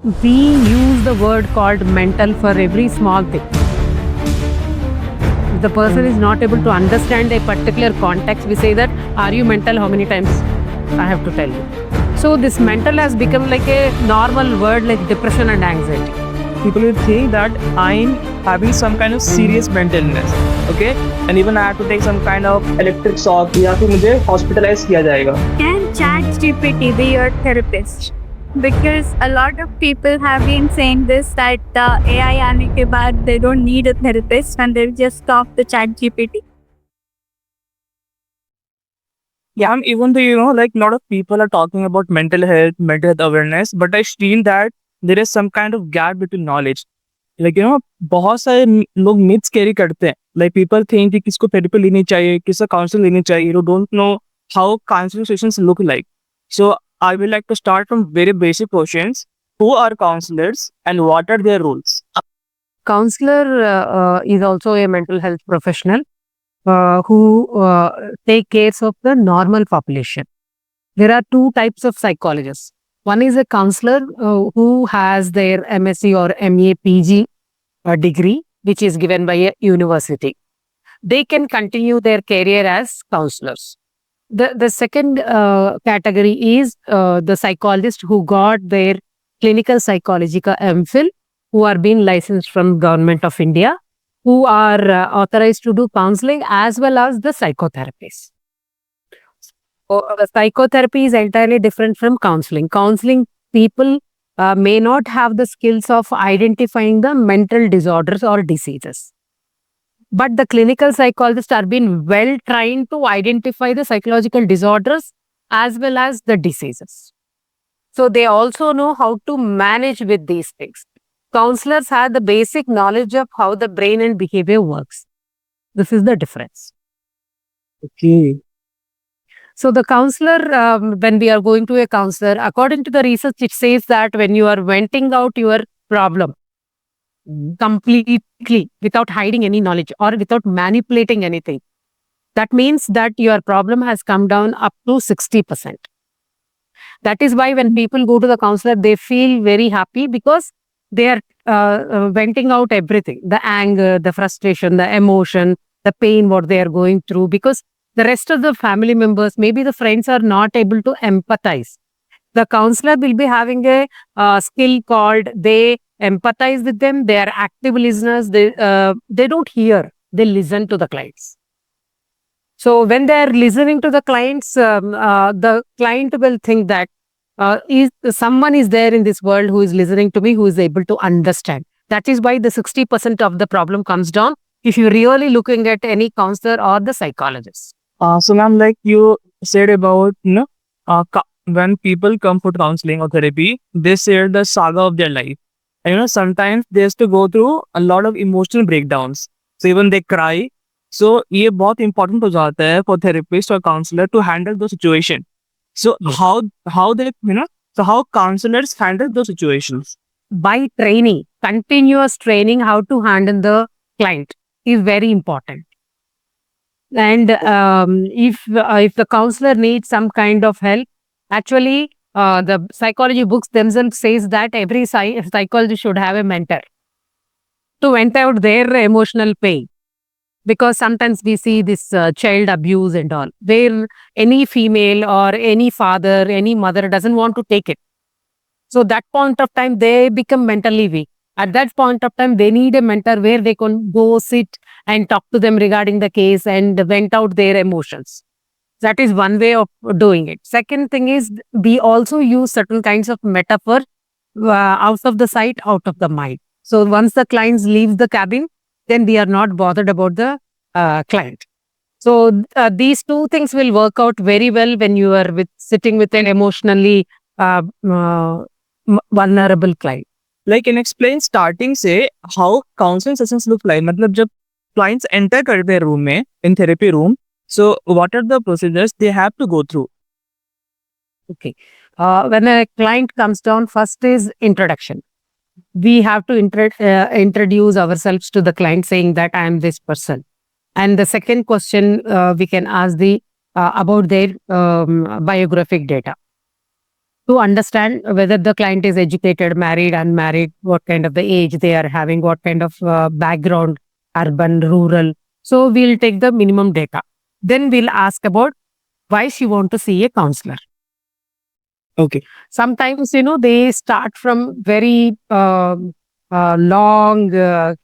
we use the word called mental for every small thing. If the person is not able to understand a particular context, we say that, are you mental? How many times I have to tell you? So this mental has become like a normal word like depression and anxiety. People will think that I'm having some kind of serious mental illness, okay? And even I have to take some kind of electric shock या फिर मुझे hospitalize किया जाएगा. Can ChatGPT be your therapist? Because a lot of people have been saying this, that the AI आने के बाद they don't need a therapist and they just stop the ChatGPT. Yeah, even though like a lot of people are talking about mental health awareness, but I feel that there is some kind of gap between knowledge. Like बहुत सारे लोग myths carry करते हैं. Like people think कि किसको therapy लेनी चाहिए, किसको counseling लेनी चाहिए. You don't know how counseling sessions look like. So I would like to start from very basic questions. Who are counselors and what are their roles? Counselor is also a mental health professional who take care of the normal population. There are two types of psychologists. One is a counselor who has their MSc or MA PG degree, which is given by a university. They can continue their career as counselors. The second category is the psychologist who got their clinical psychology ka MPhil, who are being licensed from Government of India, who are authorized to do counseling as well as the psychotherapists. Psychotherapy is entirely different from counseling. Counseling people may not have the skills of identifying the mental disorders or diseases. But the clinical psychologists are being well trained to identify the psychological disorders as well as the diseases. So they also know how to manage with these things. Counselors have the basic knowledge of how the brain and behavior works. This is the difference. Okay. So the counselor, when we are going to a counselor, according to the research, it says that when you are venting out your problem completely without hiding any knowledge or without manipulating anything, that means that your problem has come down up to 60%. That is why when people go to the counselor, they feel very happy because they are venting out everything, the anger, the frustration, the emotion, the pain, what they are going through, because the rest of the family members, maybe the friends, are not able to empathize. The counselor will be having a skill called they empathize with them. They are active listeners. They don't hear, they listen to the clients. So when they are listening to the clients, the client will think that someone is there in this world who is listening to me, who is able to understand. That is why the 60% of the problem comes down if you're really looking at any counselor or the psychologist. So ma'am, like you said about, when people come for counseling or therapy, they share the saga of their life. And sometimes they have to go through a lot of emotional breakdowns. So even they cry. So ये बहुत important हो जाता है for therapist or counselor to handle the situation. So how they, so how counselors handle those situations? By training, continuous training, how to handle the client is very important. And if the counselor needs some kind of help, actually the psychology books themselves says that every psychologist should have a mentor to vent out their emotional pain. Because sometimes we see this child abuse and all, where any female or any father, any mother doesn't want to take it. So that point of time, they become mentally weak. At that point of time, they need a mentor where they can go sit and talk to them regarding the case and vent out their emotions. That is one way of doing it. Second thing is, we also use certain kinds of metaphor, out of the sight, out of the mind. So once the clients leave the cabin, then we are not bothered about the client. So these two things will work out very well when you are sitting with an emotionally vulnerable client. Like can explain starting से how counseling sessions look like. मतलब जब clients enter करते हैं room में, in therapy room, so what are the procedures they have to go through? Okay. When a client comes down, first is introduction. We have to introduce ourselves to the client, saying that I am this person. And the second question we can ask about their biographic data. to understand whether the client is educated, married, unmarried, what kind of the age they are having, what kind of background, urban, rural. So we'll take the minimum data. Then we'll ask about why she want to see a counselor. Okay. Sometimes, they start from very long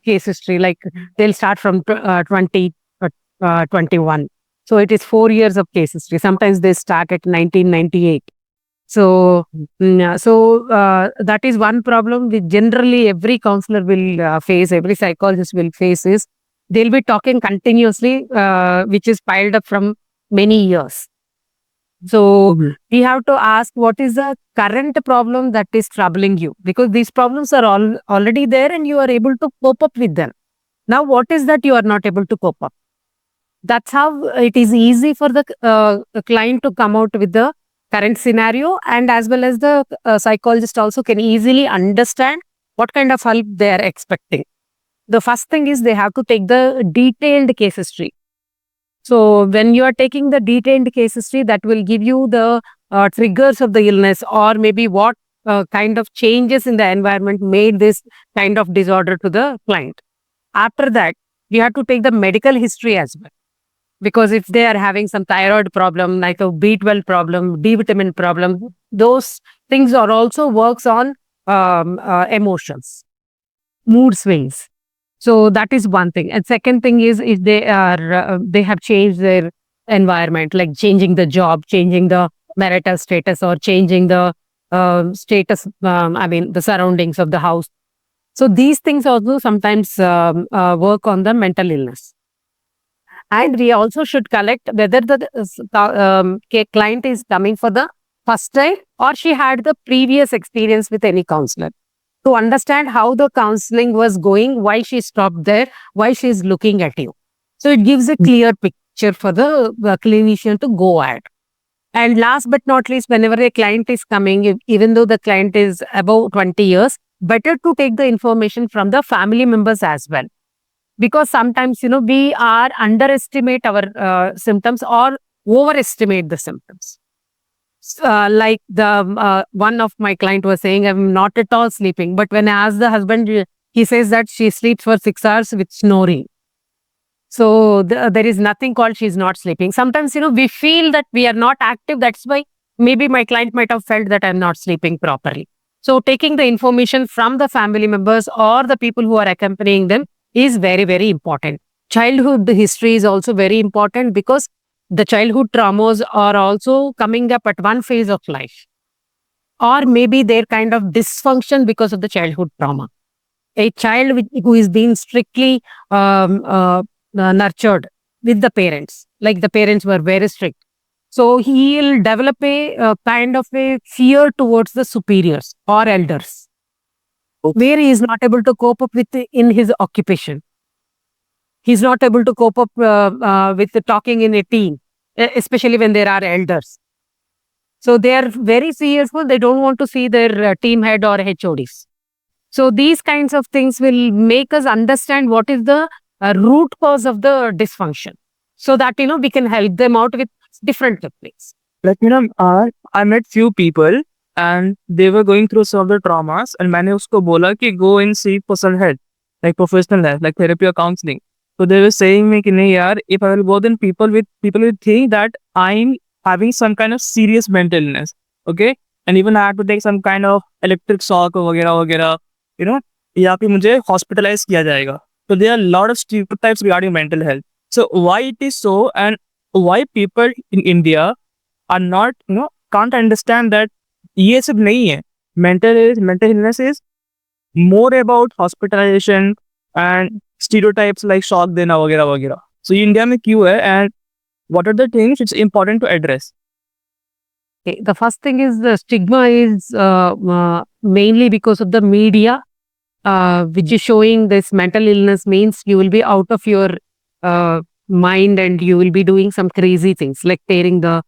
case history, like they'll start from 21. So it is 4 years of case history. Sometimes they start at 1998. So, that is one problem which generally every counselor will face, every psychologist will face is they'll be talking continuously, which is piled up from many years. So we have to ask what is the current problem that is troubling you, because these problems are already there and you are able to cope up with them. Now, what is that you are not able to cope up? That's how it is easy for the client to come out with the current scenario, and as well as the psychologist also can easily understand what kind of help they are expecting. The first thing is they have to take the detailed case history. So when you are taking the detailed case history, that will give you the triggers of the illness, or maybe what kind of changes in the environment made this kind of disorder to the client. After that, you have to take the medical history as well. Because if they are having some thyroid problem, like a B12 problem, D vitamin problem, those things are also works on emotions, mood swings. So that is one thing. And second thing is if they are they have changed their environment, like changing the job, changing the marital status, or changing the status, the surroundings of the house. So these things also sometimes work on the mental illness. And we also should collect whether the client is coming for the first time or she had the previous experience with any counselor, to understand how the counseling was going, why she stopped there, why she is looking at you. So it gives a clear picture for the clinician to go at. And last but not least, whenever a client is coming, even though the client is above 20 years, better to take the information from the family members as well. Because sometimes, we are underestimate our symptoms or overestimate the symptoms. Like the one of my client was saying, I'm not at all sleeping. But when I ask the husband, he says that she sleeps for 6 hours with snoring. So there is nothing called she's not sleeping. Sometimes, we feel that we are not active. That's why maybe my client might have felt that I'm not sleeping properly. So taking the information from the family members or the people who are accompanying them is very, very important. Childhood history is also very important, because the childhood traumas are also coming up at one phase of life. Or maybe their kind of dysfunction because of the childhood trauma. A child who is being strictly nurtured with the parents, like the parents were very strict. So he'll develop a kind of a fear towards the superiors or elders, where he is not able to cope up with in his occupation. He's not able to cope up with talking in a team, especially when there are elders. So they are very fearful. They don't want to see their team head or HODs. So these kinds of things will make us understand what is the root cause of the dysfunction, so that, we can help them out with different techniques. Like, I met few people and they were going through some of the traumas, and मैंने उसको बोला कि go and seek personal help, like professional help, like therapy or counseling. So they were saying me कि नहीं यार, if I will go, then people will think that I'm having some kind of serious mental illness, okay? And even I had to take some kind of electric shock वगैरह, या फिर मुझे hospitalize किया जाएगा. So there are a lot of stereotypes regarding mental health. So why it is so, and why people in India are not, can't understand that ये सब नहीं है. Mental illness is more about hospitalization and stereotypes like shock देना वगैरह. So India में क्यों है, and what are the things it's important to address? Okay. The first thing is the stigma is mainly because of the media, which is showing this mental illness means you will be out of your mind and you will be doing some crazy things like tearing the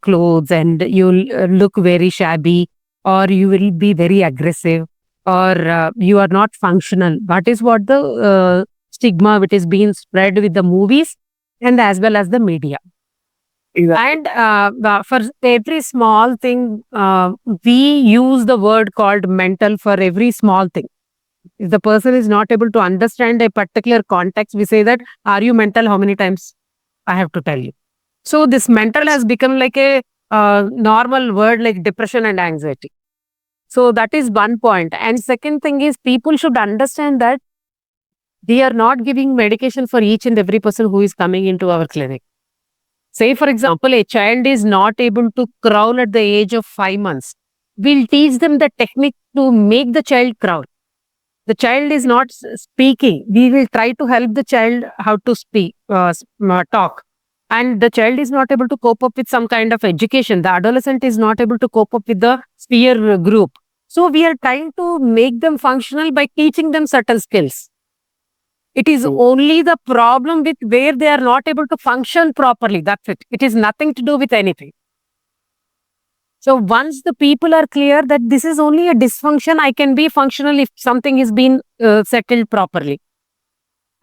clothes, and you'll look very shabby, or you will be very aggressive, or you are not functional. That is what the stigma which is being spread with the movies and as well as the media. Exactly. And for every small thing, we use the word called mental for every small thing. If the person is not able to understand a particular context, we say that, are you mental? How many times I have to tell you? So this mental has become like a normal word like depression and anxiety. So that is one point. And second thing is people should understand that we are not giving medication for each and every person who is coming into our clinic. Say, for example, a child is not able to crawl at the age of 5 months. We'll teach them the technique to make the child crawl. The child is not speaking. We will try to help the child how to speak, talk. And the child is not able to cope up with some kind of education. The adolescent is not able to cope up with the peer group. So we are trying to make them functional by teaching them certain skills. It is only the problem with where they are not able to function properly. That's it. It is nothing to do with anything. So once the people are clear that this is only a dysfunction, I can be functional if something is being settled properly.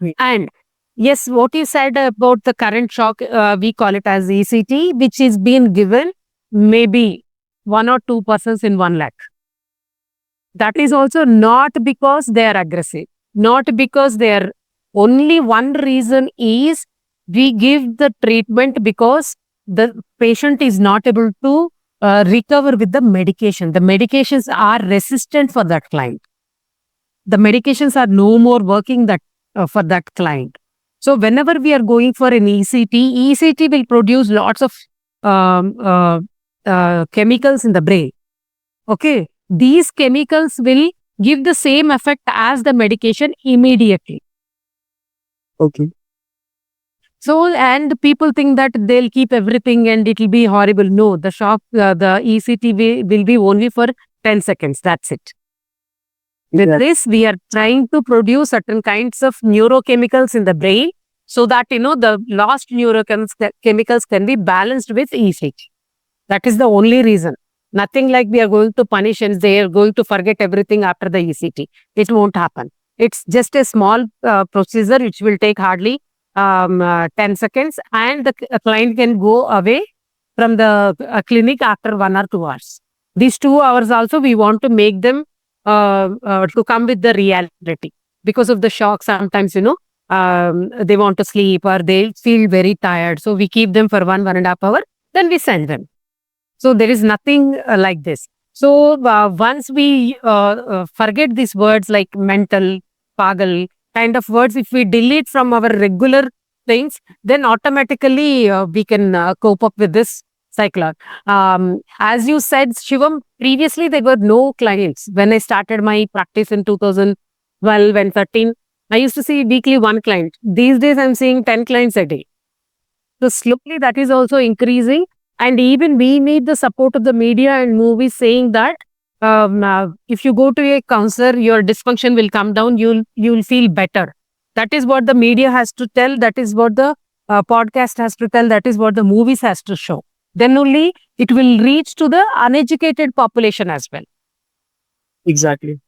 Right. And yes, what you said about the current shock, we call it as ECT, which is being given maybe 1 or 2 persons in 1 lakh. That is also not because they are aggressive, not because they are. Only one reason is we give the treatment because the patient is not able to recover with the medication. The medications are resistant for that client. The medications are no more working that for that client. So whenever we are going for an ECT will produce lots of chemicals in the brain. Okay, these chemicals will give the same effect as the medication immediately. Okay. So, and people think that they'll keep everything and it will be horrible. No, the shock, the ECT will be only for 10 seconds. That's it. With this, we are trying to produce certain kinds of neurochemicals in the brain so that, the lost neurochemicals can be balanced with ECT. That is the only reason. Nothing like we are going to punish and they are going to forget everything after the ECT. It won't happen. It's just a small procedure which will take hardly 10 seconds and the client can go away from the clinic after 1 or 2 hours. These 2 hours also we want to make them to come with the reality. Because of the shock, sometimes, they want to sleep or they feel very tired. So we keep them for 1.5 hours, then we send them. So there is nothing like this. So once we forget these words like mental, pagal, kind of words, if we delete from our regular things, then automatically we can cope up with this cyclone. As you said, Shivam, previously there were no clients. When I started my practice in 2012 and 13, I used to see weekly 1 client. These days I'm seeing 10 clients a day. So slowly that is also increasing. And even we need the support of the media and movies saying that if you go to a counselor, your dysfunction will come down, you'll feel better. That is what the media has to tell. That is what the podcast has to tell. That is what the movies has to show. Then only it will reach to the uneducated population as well. Exactly.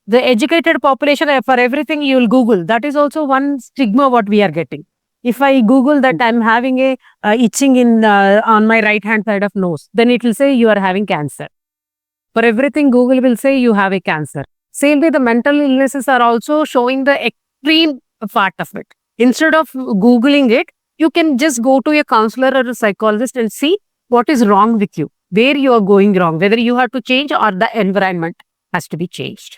The educated population, for everything you will Google. That is also one stigma what we are getting. If I Google that I'm having a itching in on my right hand side of nose, then it will say you are having cancer. For everything, Google will say you have a cancer. Same way, the mental illnesses are also showing the extreme part of it. Instead of Googling it, you can just go to a counselor or a psychologist and see what is wrong with you, where you are going wrong, whether you have to change or the environment has to be changed.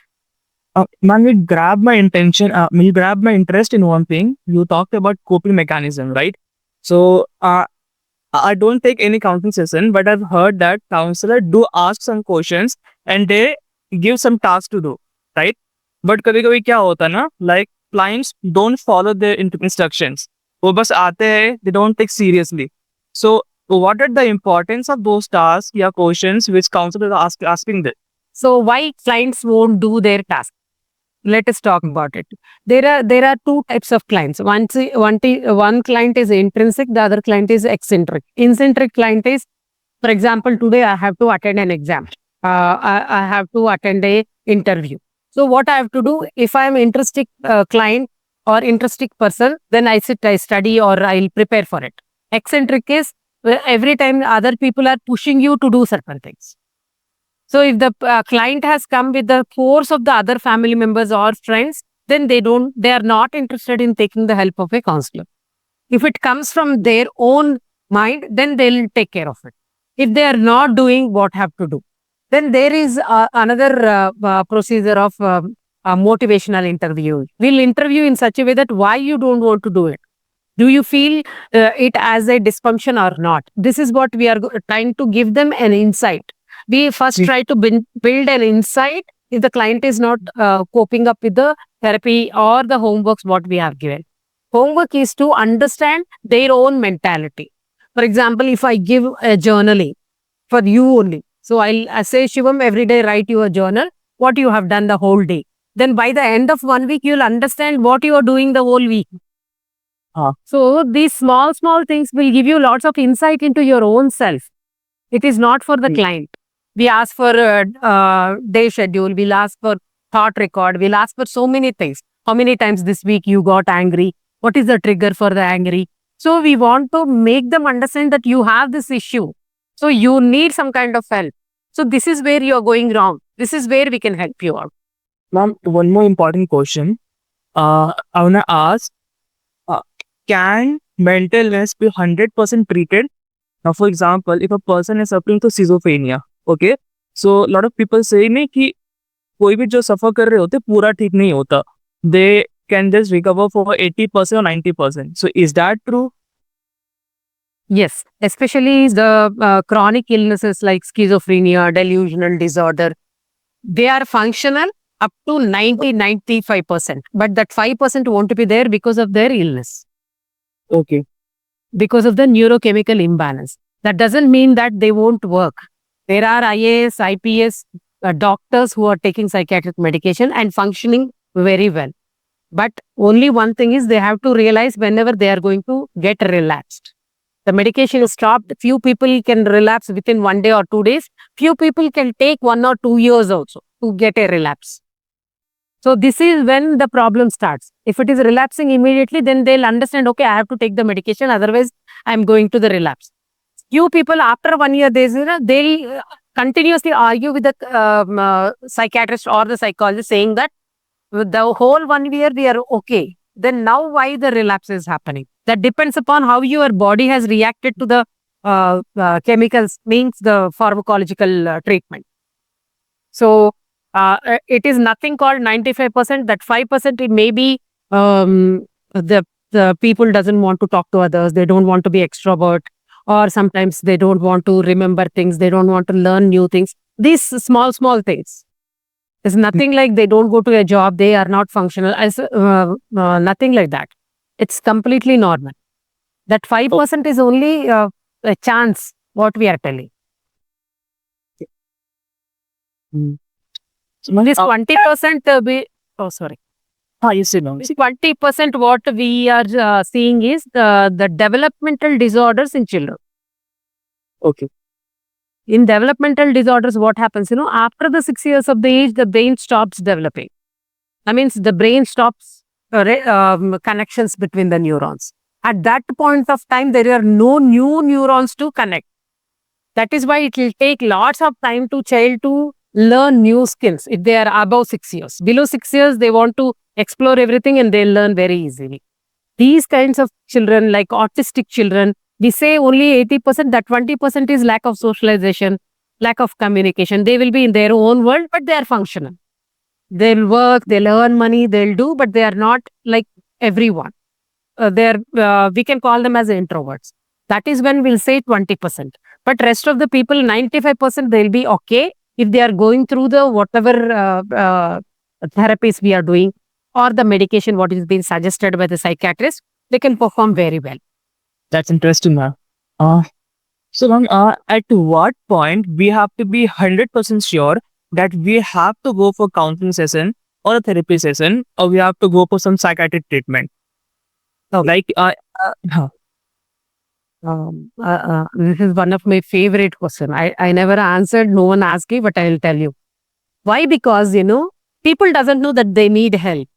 Man, it grabbed my attention. It grabbed my interest in one thing. You talked about coping mechanism, right? So, I don't take any counseling session, but I've heard that counselor do ask some questions and they give some tasks to do, right? But कभी-कभी क्या होता है ना, like clients don't follow their instructions. वो बस आते हैं, they don't take seriously. So, what are the importance of those tasks या questions which counselor is asking them? So why clients won't do their task? Let us talk about it. There are 2 types of clients. One client is intrinsic, the other client is eccentric. Eccentric client is, for example, today I have to attend an exam. I have to attend a interview. So what I have to do, if I am intrinsic client or intrinsic person, then I sit, I study or I'll prepare for it. Eccentric is, where every time other people are pushing you to do certain things. So if the client has come with the force of the other family members or friends, then they are not interested in taking the help of a counselor. If it comes from their own mind, then they'll take care of it. If they are not doing what have to do, then there is another procedure of a motivational interview. We'll interview in such a way that why you don't want to do it. Do you feel it as a dysfunction or not? This is what we are trying to give them an insight. We first Mm. try to build an insight if the client is not coping up with the therapy or the homeworks what we have given. Homework is to understand their own mentality. For example, if I give a journaling for you only, so I say, Shivam, every day write you a journal, what you have done the whole day. Then by the end of 1 week, you'll understand what you are doing the whole week. So these small things will give you lots of insight into your own self. It is not for the Mm. client. We ask for a day schedule. We'll ask for thought record. We'll ask for so many things. How many times this week you got angry? What is the trigger for the angry? So we want to make them understand that you have this issue. So you need some kind of help. So this is where you are going wrong. This is where we can help you out. Ma'am, one more important question. I want to ask, can mental illness be 100% treated? Now, for example, if a person is suffering to schizophrenia, okay, so a lot of people say नहीं कि कोई भी जो suffer कर रहे होते पूरा ठीक नहीं होता. They can just recover for 80% or 90%. So is that true? Yes, especially the chronic illnesses like schizophrenia, delusional disorder, they are functional up to 95%. But that 5% won't be there because of their illness, Okay. because of the neurochemical imbalance. That doesn't mean that they won't work. There are IAS, IPS doctors who are taking psychiatric medication and functioning very well. But only one thing is they have to realize whenever they are going to get relapsed. The medication is stopped. Few people can relapse within 1 day or 2 days. Few people can take 1 or 2 years also to get a relapse. So this is when the problem starts. If it is relapsing immediately, then they'll understand, okay, I have to take the medication. Otherwise, I'm going to the relapse. Few people after 1 year, they'll continuously argue with the psychiatrist or the psychologist saying that the whole 1 year we are okay. Then now why the relapse is happening? That depends upon how your body has reacted to the chemicals, means the pharmacological treatment. So it is nothing called 95%. That 5% it may be the people doesn't want to talk to others. They don't want to be extrovert, or sometimes they don't want to remember things. They don't want to learn new things. These small things. It's nothing like they don't go to a job, they are not functional. Nothing like that. It's completely normal. That 5% is only a chance, what we are telling. So, ma'am, This 20% you say no. This 20% what we are seeing is the developmental disorders in children. Okay. In developmental disorders, what happens? After the 6 years of the age, the brain stops developing. That means the brain stops connections between the neurons. At that point of time, there are no new neurons to connect. That is why it will take lots of time to child to learn new skills if they are above 6 years. Below 6 years, they want to explore everything and they learn very easily. These kinds of children, like autistic children, we say only 80%, that 20% is lack of socialization, lack of communication. They will be in their own world, but they are functional. They'll work, they'll earn money, they'll do, but they are not like everyone. We can call them as introverts. That is when we'll say 20%. But rest of the people, 95%, they'll be okay if they are going through the whatever therapies we are doing or the medication what is being suggested by the psychiatrist, they can perform very well. That's interesting, ma'am. So, ma'am, at what point we have to be 100% sure that we have to go for counseling session or a therapy session, or we have to go for some psychiatric treatment? Okay. Like, This is one of my favorite questions. I never answered, no one asked me, but I'll tell you. Why? Because, people doesn't know that they need help.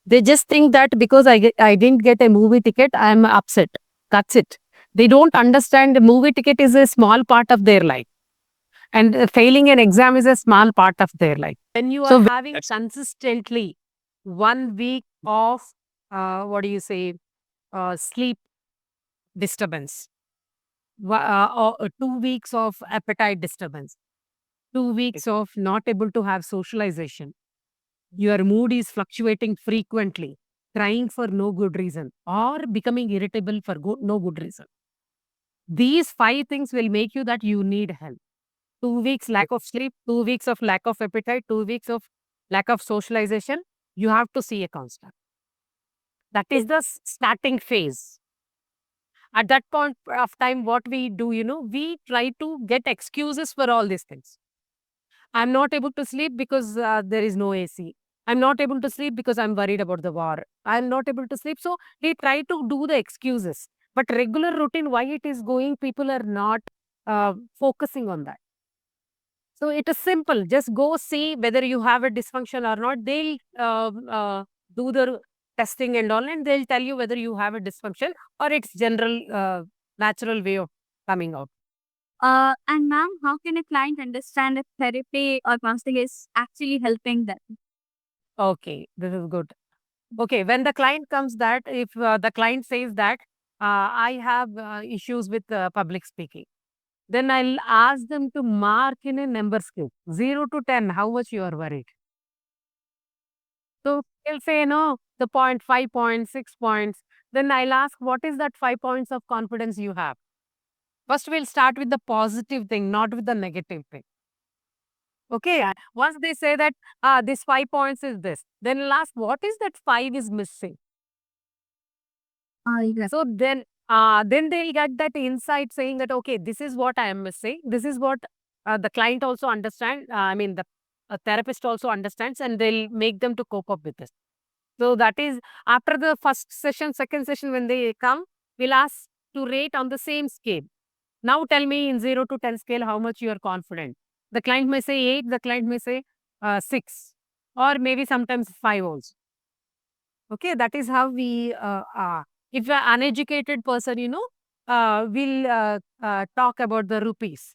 They just think that because I didn't get a movie ticket, I'm upset. That's it. They don't understand the movie ticket is a small part of their life. And failing an exam is a small part of their life. When you are having consistently 1 week of, what do you say, sleep disturbance, or 2 weeks of appetite disturbance, 2 weeks of not able to have socialization, your mood is fluctuating frequently, crying for no good reason, or becoming irritable for no good reason. These 5 things will make you that you need help. 2 weeks lack of sleep, 2 weeks of lack of appetite, 2 weeks of lack of socialization, you have to see a counselor. That is the starting phase. At that point of time, what we do, we try to get excuses for all these things. I'm not able to sleep because there is no AC. I'm not able to sleep because I'm worried about the war. I'm not able to sleep. So we try to do the excuses. But regular routine, why it is going, people are not focusing on that. So it is simple. Just go see whether you have a dysfunction or not. They'll do the testing and all, and they'll tell you whether you have a dysfunction or it's general natural way of coming out. And ma'am, how can a client understand if therapy or counseling is actually helping them? Okay, this is good. Okay, when the client comes that, if the client says that I have issues with public speaking, then I'll ask them to mark in a number scale, 0 to 10, how much you are worried. So they'll say, no, the point, 5 points, 6 points. Then I'll ask, what is that 5 points of confidence you have? First, we'll start with the positive thing, not with the negative thing. Okay, once they say that this 5 points is this, then I'll ask, what is that 5 is missing? Yes. So then they'll get that insight saying that, okay, this is what I am missing. This is what the client also understands. I mean, the therapist also understands, and they'll make them to cope up with this. So that is after the first session, second session, when they come, we'll ask to rate on the same scale. Now tell me in 0 to 10 scale how much you are confident. The client may say 8, the client may say 6, or maybe sometimes 5 also. Okay, that is how we if an uneducated person, will talk about the rupees.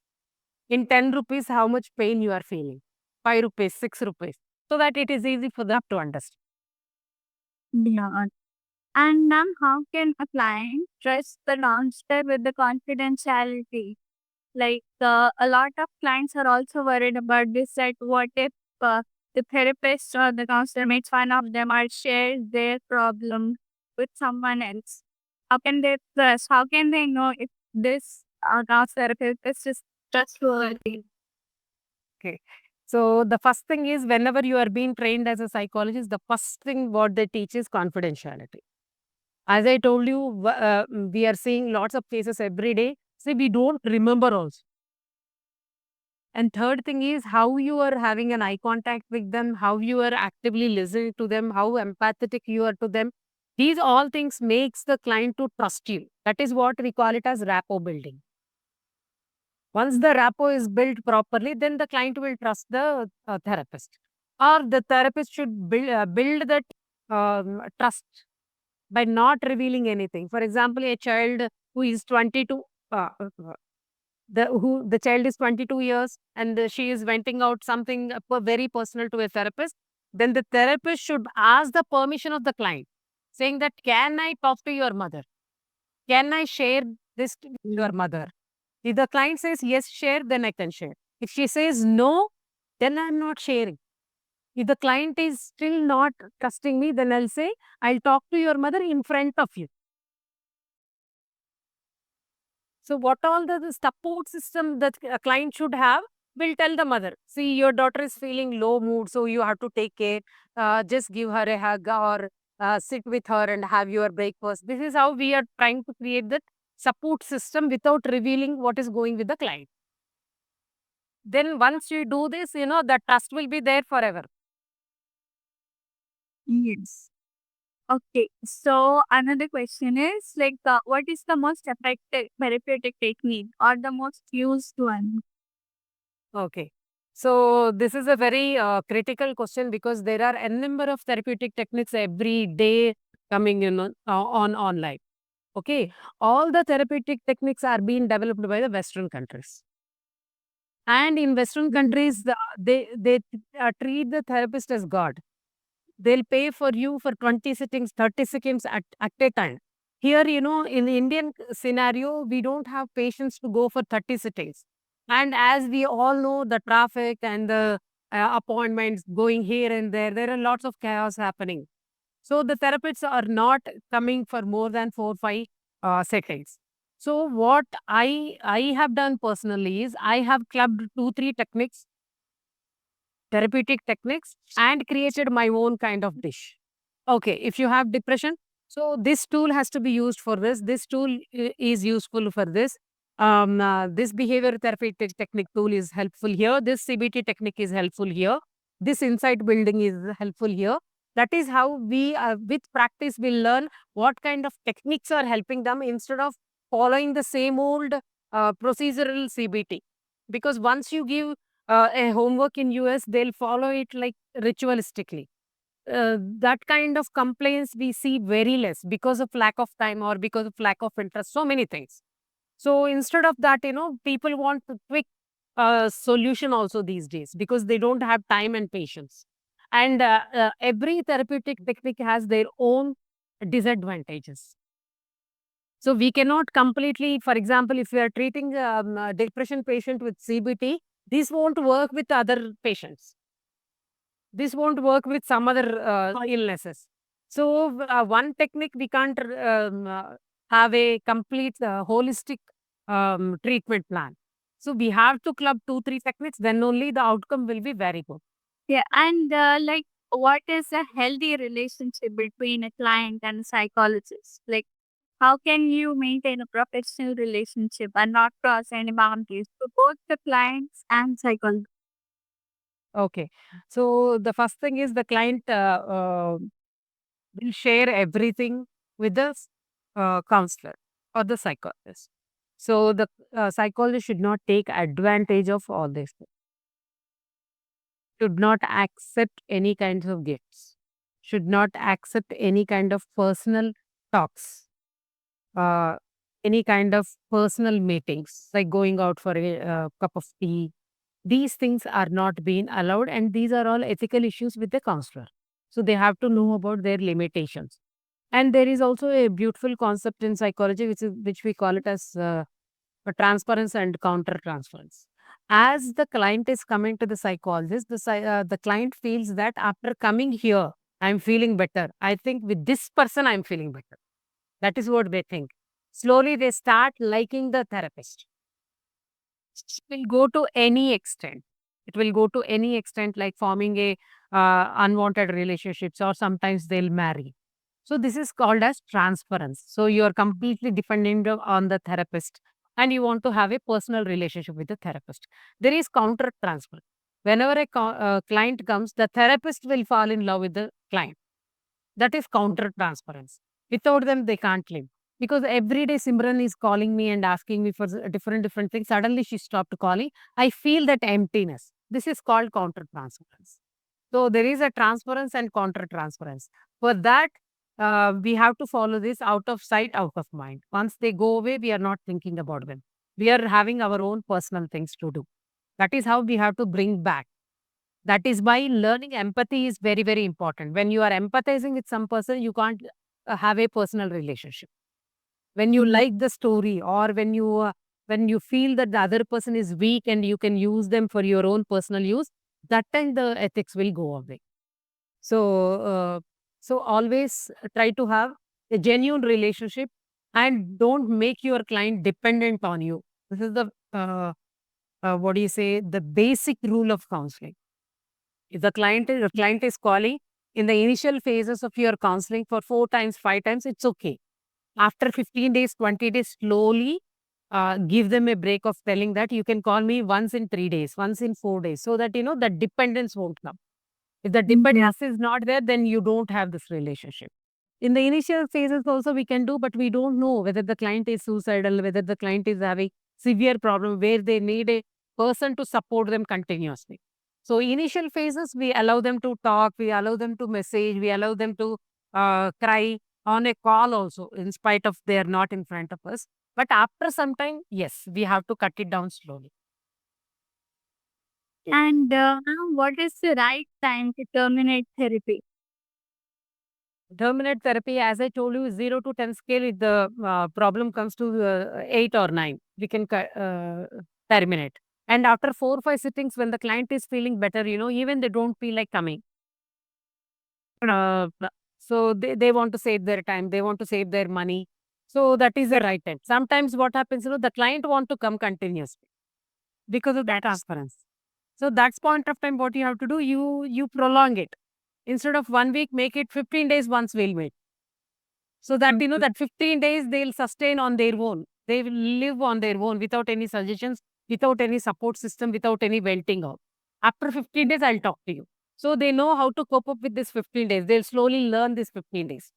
In 10 rupees, how much pain you are feeling. 5 rupees, 6 rupees. So that it is easy for them to understand. Yeah. And ma'am, how can a client trust the counselor with the confidentiality? Like a lot of clients are also worried about this. That what if the therapist or the counselor makes fun of them or shares their problem with someone else? How can they trust? How can they know if this counselor therapist is trustworthy? Okay. So the first thing is, whenever you are being trained as a psychologist, the first thing what they teach is confidentiality. As I told you, we are seeing lots of cases every day. See, we don't remember also. And third thing is how you are having an eye contact with them, how you are actively listening to them, how empathetic you are to them. These all things makes the client to trust you. That is what we call it as rapport building. Once the rapport is built properly, then the client will trust the therapist. Or the therapist should build that trust by not revealing anything. For example, a child who is 22, the child is 22 years and she is venting out something very personal to a therapist, then the therapist should ask the permission of the client, saying that, can I talk to your mother? Can I share this to your mother? If the client says yes, share, then I can share. If she says no, then I'm not sharing. If the client is still not trusting me, then I'll say, I'll talk to your mother in front of you. So what all the support system that a client should have, will tell the mother, see, your daughter is feeling low mood, so you have to take care. Just give her a hug or sit with her and have your breakfast. This is how we are trying to create that support system without revealing what is going with the client. Then once you do this, the trust will be there forever. Yes. Okay, so another question is like, what is the most effective therapeutic technique or the most used one? Okay. So this is a very critical question because there are a number of therapeutic techniques every day coming on online. Okay, all the therapeutic techniques are being developed by the Western countries. And in Western countries, they treat the therapist as God. They'll pay for you for 20 sittings, 30 sittings at a time. Here, in the Indian scenario, we don't have patients to go for 30 sittings. And as we all know, the traffic and the appointments going here and there are lots of chaos happening. So the therapists are not coming for more than 4, 5 sittings. So what I have done personally is I have clubbed 2, 3 techniques, therapeutic techniques, and created my own kind of dish. Okay, if you have depression, so this tool has to be used for this. This tool is useful for this. This behavior therapeutic technique tool is helpful here. This CBT technique is helpful here. This insight building is helpful here. That is how we, with practice, will learn what kind of techniques are helping them instead of following the same old procedural CBT. Because once you give a homework in US, they'll follow it like ritualistically. That kind of complaints we see very less because of lack of time or because of lack of interest, so many things. So instead of that, people want a quick solution also these days because they don't have time and patience. And every therapeutic technique has their own disadvantages. So we cannot completely, for example, if we are treating a depression patient with CBT, this won't work with other patients. This won't work with some other illnesses. So one technique we can't have a complete holistic treatment plan. So we have to club 2, 3 techniques. Then only the outcome will be very good. Yeah, and like, what is a healthy relationship between a client and a psychologist? Like, how can you maintain a professional relationship and not cross any boundaries for both the clients and psychologists? Okay. So the first thing is the client will share everything with the counselor or the psychologist. So the psychologist should not take advantage of all this. Should not accept any kinds of gifts. Should not accept any kind of personal talks. Uh, any kind of personal meetings, like going out for a cup of tea. These things are not being allowed, and these are all ethical issues with the counselor. So they have to know about their limitations. And there is also a beautiful concept in psychology, which we call it as a transference and counter transference. As the client is coming to the psychologist, the client feels that after coming here, I'm feeling better. I think with this person, I'm feeling better. That is what they think. Slowly, they start liking the therapist. It will go to any extent. It will go to any extent, like forming a unwanted relationships, or sometimes they'll marry. So this is called as transference. So you are completely dependent on the therapist, and you want to have a personal relationship with the therapist. There is counter transfer. Whenever a client comes, the therapist will fall in love with the client. That is counter transference. Without them, they can't live. Because every day Simran is calling me and asking me for different things. Suddenly she stopped calling. I feel that emptiness. This is called counter transference. So there is a transference and counter transference. For that, we have to follow this out of sight, out of mind. Once they go away, we are not thinking about them. We are having our own personal things to do. That is how we have to bring back. That is why learning empathy is very, very important. When you are empathizing with some person, you can't have a personal relationship. When you like the story, or when you feel that the other person is weak and you can use them for your own personal use, that time the ethics will go away. So always try to have a genuine relationship, and don't make your client dependent on you. This is the what do you say, the basic rule of counseling. If the client is calling in the initial phases of your counseling for 4 times, 5 times, it's okay. After 15 days, 20 days, slowly give them a break of telling that you can call me once in 3 days, once in 4 days, so that that dependence won't come. If the dependence is not there, then you don't have this relationship. In the initial phases also we can do, but we don't know whether the client is suicidal, whether the client is having severe problem where they need a person to support them continuously. So initial phases, we allow them to talk, we allow them to message, we allow them to cry. on a call also, in spite of they are not in front of us. But after some time, yes, we have to cut it down slowly. And what is the right time to terminate therapy? Terminate therapy, as I told you, 0 to 10 scale, if the problem comes to 8 or 9, we can terminate. And after 4 5 sittings, when the client is feeling better, even they don't feel like coming. Uh, so they want to save their time, they want to save their money. So that is the right time. Sometimes what happens, the client want to come continuously because of that transparency. So that's point of time, what you have to do, you prolong it. Instead of 1 week, make it 15 days once we'll meet. So that that 15 days they'll sustain on their own. They will live on their own without any suggestions, without any support system, without any welting out. After 15 days, I'll talk to you. So they know how to cope up with this 15 days. They'll slowly learn this 15 days.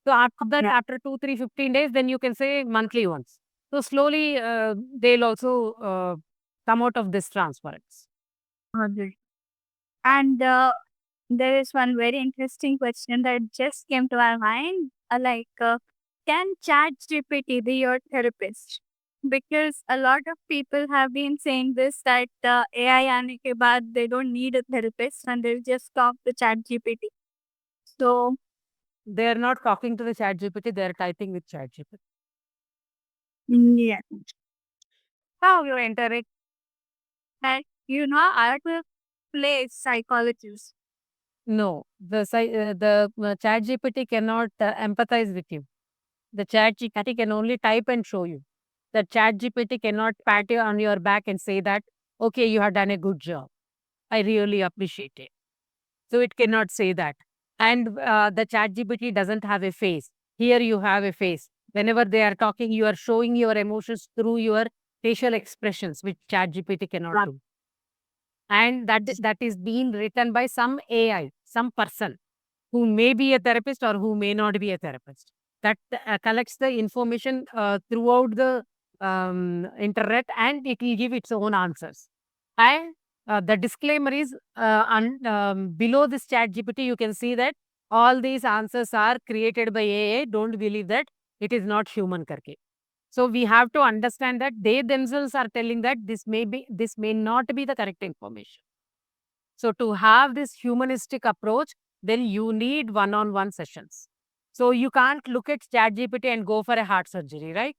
So after that, after 2, 3, 15 days, then you can say monthly once. So slowly they'll also come out of this transference. Alright. And there is one very interesting question that just came to our mind. Can ChatGPT be your therapist? Because a lot of people have been saying this that AI आने के बाद they don't need a therapist and they just talk to ChatGPT. So They are not talking to the chat GPT, they are typing with chat GPT. yeah, How you enter it? and I will play psychologist. No, the chat GPT cannot empathize with you. The chat GPT can only type and show you. The chat GPT cannot pat you on your back and say that, okay, you have done a good job. I really appreciate it. So it cannot say that. And the chat GPT doesn't have a face. Here you have a face. Whenever they are talking, you are showing your emotions through your facial expressions, which chat GPT cannot do. And that is being written by some AI, some person who may be a therapist or who may not be a therapist. That collects the information throughout the internet, and it will give its own answers. And the disclaimer is below this chat GPT, you can see that all these answers are created by AI. Don't believe that it is not human karke. So we have to understand that they themselves are telling that this may not be the correct information. So to have this humanistic approach, then you need one-on-one sessions. So you can't look at ChatGPT and go for a heart surgery, right?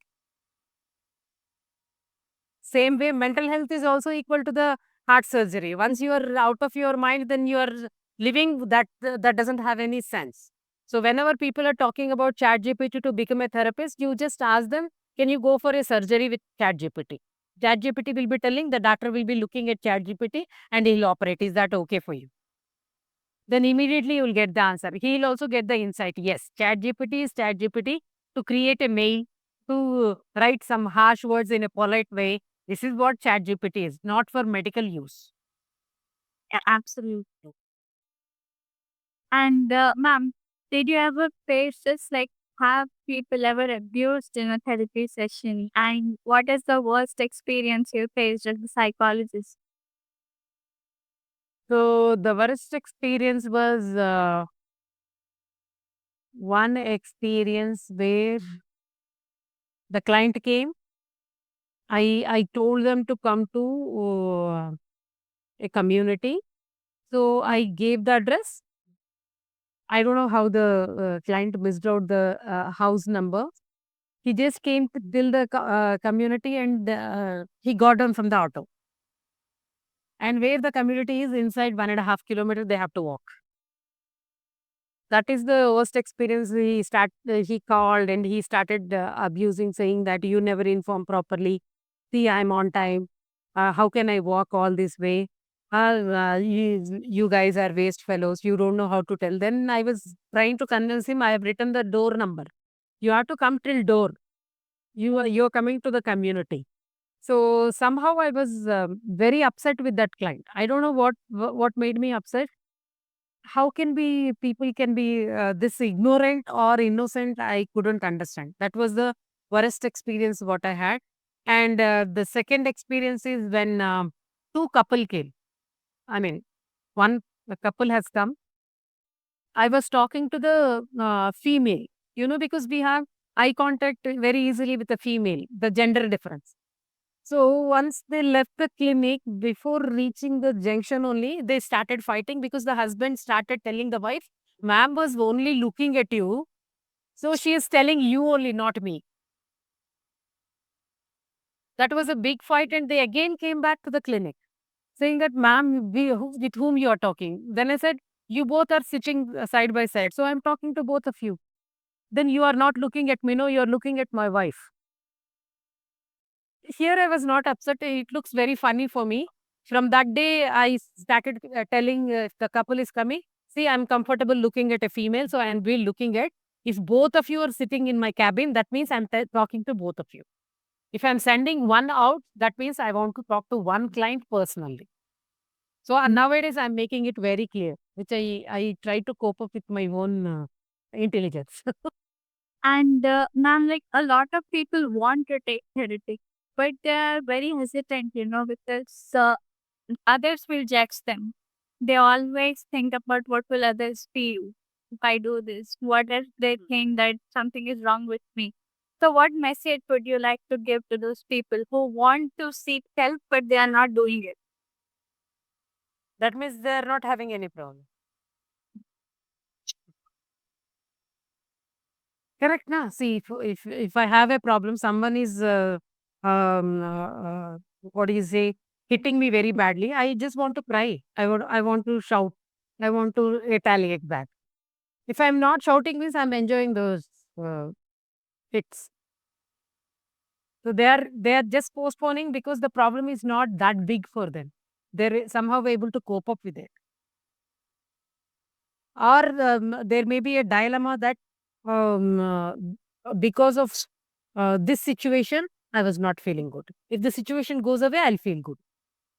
Same way, mental health is also equal to the heart surgery. Once you are out of your mind, then you are living that doesn't have any sense. So whenever people are talking about ChatGPT to become a therapist, you just ask them, can you go for a surgery with ChatGPT? ChatGPT will be telling, the doctor will be looking at ChatGPT and he'll operate. Is that okay for you? Then immediately you will get the answer. He'll also get the insight. Yes, ChatGPT is ChatGPT to create a mail, to write some harsh words in a polite way. This is what ChatGPT is, not for medical use. Yeah, absolutely. And ma'am, did you ever face this? Like, have people ever abused in a therapy session? And what is the worst experience you faced as a psychologist? So the worst experience was one experience where the client came. I told them to come to a community. So I gave the address. I don't know how the client missed out the house number. He just came to till the community, and he got down from the auto. And where the community is, inside 1.5 kilometers, they have to walk. That is the worst experience. He called and he started abusing, saying that you never inform properly. See, I'm on time. How can I walk all this way? You guys are waste fellows. You don't know how to tell. Then I was trying to convince him. I have written the door number. You have to come till door. You're coming to the community. So somehow I was very upset with that client. I don't know what made me upset. How can be people can be this ignorant or innocent? I couldn't understand. That was the worst experience what I had. And the second experience is when two couple came. I mean, the couple has come. I was talking to the female. because we have eye contact very easily with a female, the gender difference. So once they left the clinic, before reaching the junction only, they started fighting because the husband started telling the wife, ma'am was only looking at you. So she is telling you only, not me. That was a big fight, and they again came back to the clinic saying that, ma'am, with whom you are talking? Then I said, you both are sitting side by side. So I'm talking to both of you. Then you are not looking at me, no, you're looking at my wife. Here I was not upset. It looks very funny for me. From that day, I started telling if the couple is coming, see, I'm comfortable looking at a female, so I will looking at. If both of you are sitting in my cabin, that means I'm talking to both of you. If I'm sending one out, that means I want to talk to one client personally. So nowadays, I'm making it very clear, which I try to cope up with my own intelligence. And ma'am, like a lot of people want to take therapy, but they are very hesitant, because others will judge them. They always think about what will others feel if I do this. What if they think that something is wrong with me? So, what message would you like to give to those people who want to seek help but they are not doing it? That means they're not having any problem. Correct, na? See, if I have a problem, someone is what do you say, hitting me very badly. I just want to cry. I want to shout. I want to retaliate back. If I'm not shouting, means I'm enjoying those uh, hits. So they are just postponing because the problem is not that big for them. They're somehow able to cope up with it. Or there may be a dilemma that um, uh, because of this situation, I was not feeling good. If the situation goes away, I'll feel good.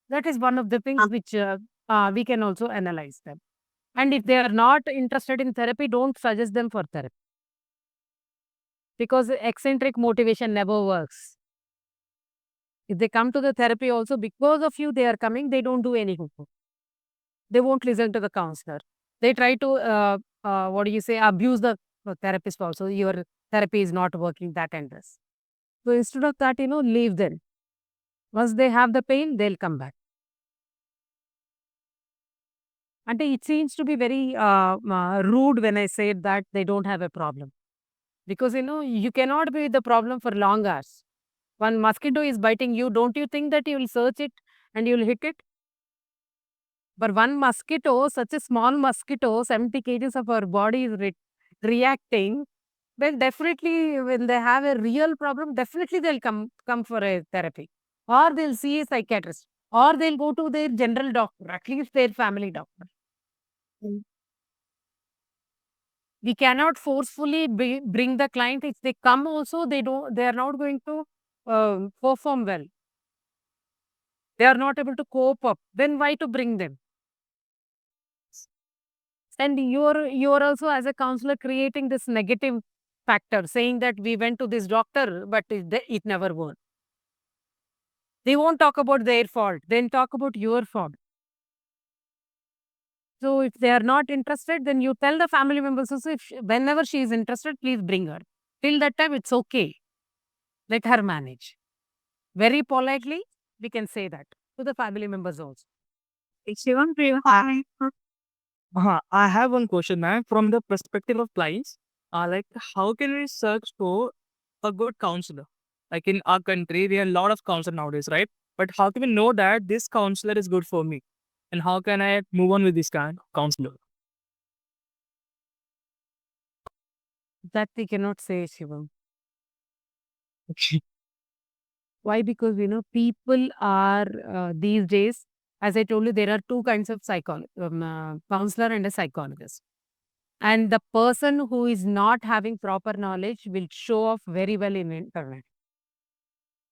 That is one of the things which we can also analyze them. And if they are not interested in therapy, don't suggest them for therapy because eccentric motivation never works. If they come to the therapy also because of you, they are coming, they don't do any homework. They won't listen to the counselor. They try to, what do you say, abuse the therapist also. Your therapy is not working, that and this. So instead of that, leave them. Once they have the pain, they'll come back. And it seems to be very rude when I say that they don't have a problem. Because, you cannot be the problem for long hours. One mosquito is biting you, don't you think that you will search it and you will hit it? But one mosquito, such a small mosquito, 70 kgs of our body is reacting, then definitely when they have a real problem, definitely they'll come for a therapy. Or they'll see a psychiatrist. Or they'll go to their general doctor, at least their family doctor. We cannot forcefully bring the client. If they come also, they are not going to perform well. They are not able to cope up. Then why to bring them? And you're also as a counselor creating this negative factor, saying that we went to this doctor, but it never worked. They won't talk about their fault. Then talk about your fault. So if they are not interested, then you tell the family members also, whenever she is interested, please bring her. Till that time, it's okay. Let her manage. Very politely, we can say that to the family members also. Shivam, do you have I have one question, ma'am. From the perspective of clients, like how can we search for a good counselor? Like in our country, there are a lot of counselors nowadays, right? But how can we know that this counselor is good for me? And how can I move on with this kind of counselor? That we cannot say, Shivam. Why? Because, people are these days, as I told you, there are two kinds of counselor and a psychologist. And the person who is not having proper knowledge will show off very well in internet.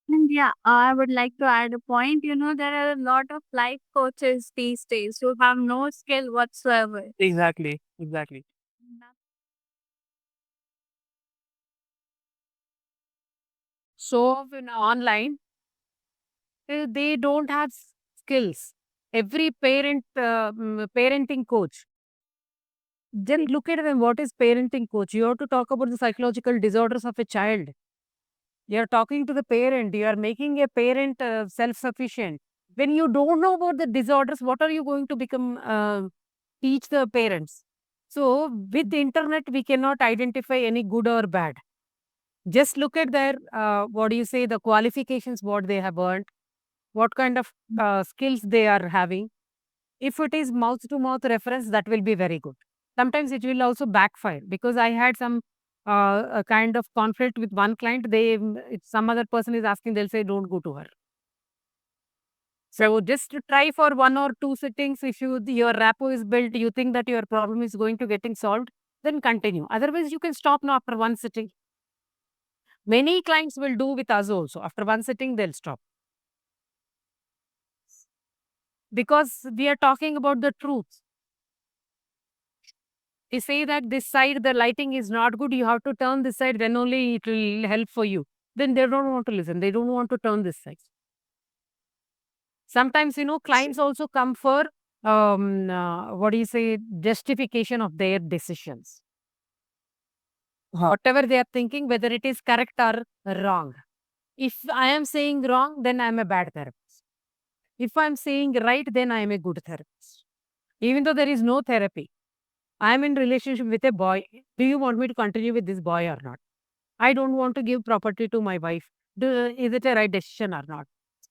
And yeah, I would like to add a point. There are a lot of life coaches these days who have no skill whatsoever. Exactly. Exactly. Show off in online, they don't have skills. Every parenting coach, Then look at them. What is parenting coach? You have to talk about the psychological disorders of a child. You are talking to the parent. You are making a parent self-sufficient. When you don't know about the disorders, what are you going to become? Teach the parents. So with the internet, we cannot identify any good or bad. Just look at their what do you say, the qualifications, what they have earned, what kind of skills they are having. If it is mouth to mouth reference, that will be very good. Sometimes it will also backfire, because I had some a kind of conflict with one client. If some other person is asking, they'll say, don't go to her. So just to try for 1 or 2 sittings. If your rapport is built, you think that your problem is going to getting solved, then continue. Otherwise, you can stop now after one sitting. Many clients will do with us also. After one sitting, they'll stop. Because we are talking about the truth. They say that this side, the lighting is not good. You have to turn this side, then only it will help for you. Then they don't want to listen. They don't want to turn this side. Sometimes, clients also come for, what do you say, justification of their decisions. Whatever they are thinking, whether it is correct or wrong. If I am saying wrong, then I am a bad therapist. If I am saying right, then I am a good therapist. Even though there is no therapy, I am in relationship with a boy. Do you want me to continue with this boy or not? I don't want to give property to my wife. Is it a right decision or not?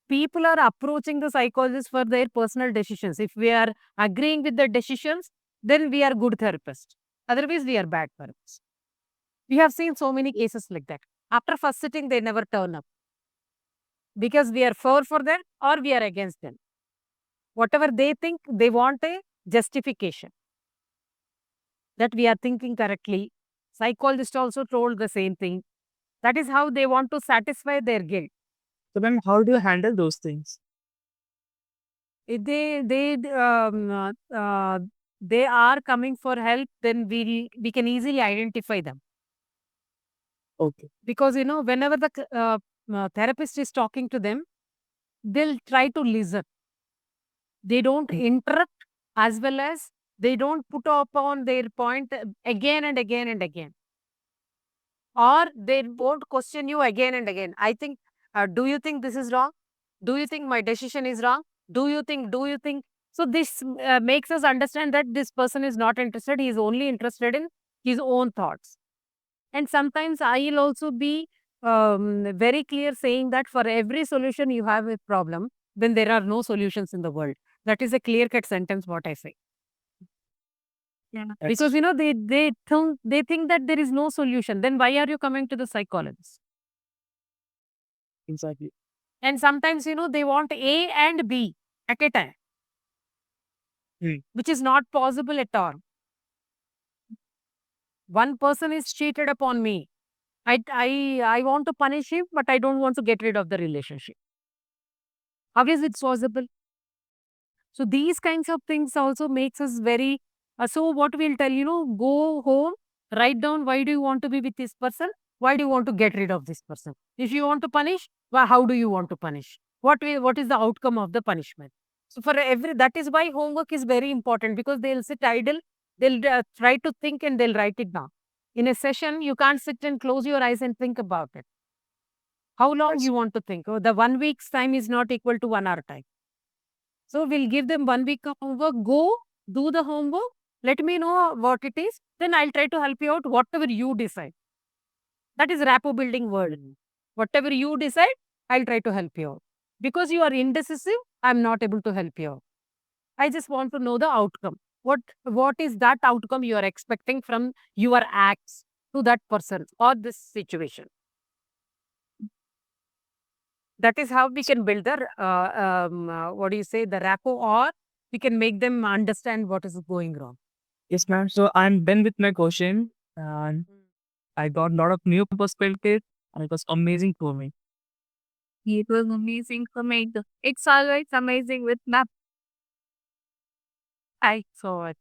People are approaching the psychologist for their personal decisions. If we are agreeing with the decisions, then we are good therapists. Otherwise, we are bad therapists. We have seen so many cases like that. After first sitting, they never turn up. Because we are for them or we are against them. Whatever they think, they want a justification that we are thinking correctly. Psychologist also told the same thing. That is how they want to satisfy their guilt. So then how do you handle those things? If they are coming for help, then we can easily identify them. Okay. Because whenever the therapist is talking to them, they'll try to listen. They don't interrupt, as well as they don't put upon their point again and again and again. Or they won't question you again and again. I think, do you think this is wrong? Do you think my decision is wrong? Do you think? So this makes us understand that this person is not interested. He is only interested in his own thoughts. And sometimes I'll also be very clear, saying that for every solution you have a problem, then there are no solutions in the world. That is a clear-cut sentence, what I say. Yeah. Because they think that there is no solution. Then why are you coming to the psychologist? Exactly. And sometimes they want A and B at a time, which is not possible at all. One person is cheated upon me. I want to punish him, but I don't want to get rid of the relationship. How is it possible? So these kinds of things also makes us very. So what we'll tell, go home, write down why do you want to be with this person? Why do you want to get rid of this person? If you want to punish, well, how do you want to punish? What is the outcome of the punishment? So that is why homework is very important, because they'll sit idle, they'll try to think and they'll write it down. In a session, you can't sit and close your eyes and think about it. How long you want to think? Oh, the 1 week's time is not equal to 1 hour time. So we'll give them 1 week of homework. Go, do the homework. Let me know what it is. Then I'll try to help you out, whatever you decide. That is rapport building word. Whatever you decide, I'll try to help you out. Because you are indecisive, I'm not able to help you out. I just want to know the outcome. What is that outcome you are expecting from your acts to that person or this situation? That is how we can build the the rapport, or we can make them understand what is going wrong. Yes, ma'am. So I'm done with my question, and I got a lot of new perspective, and it was amazing for me. It was amazing for me. It's always amazing with map. Thanks so much.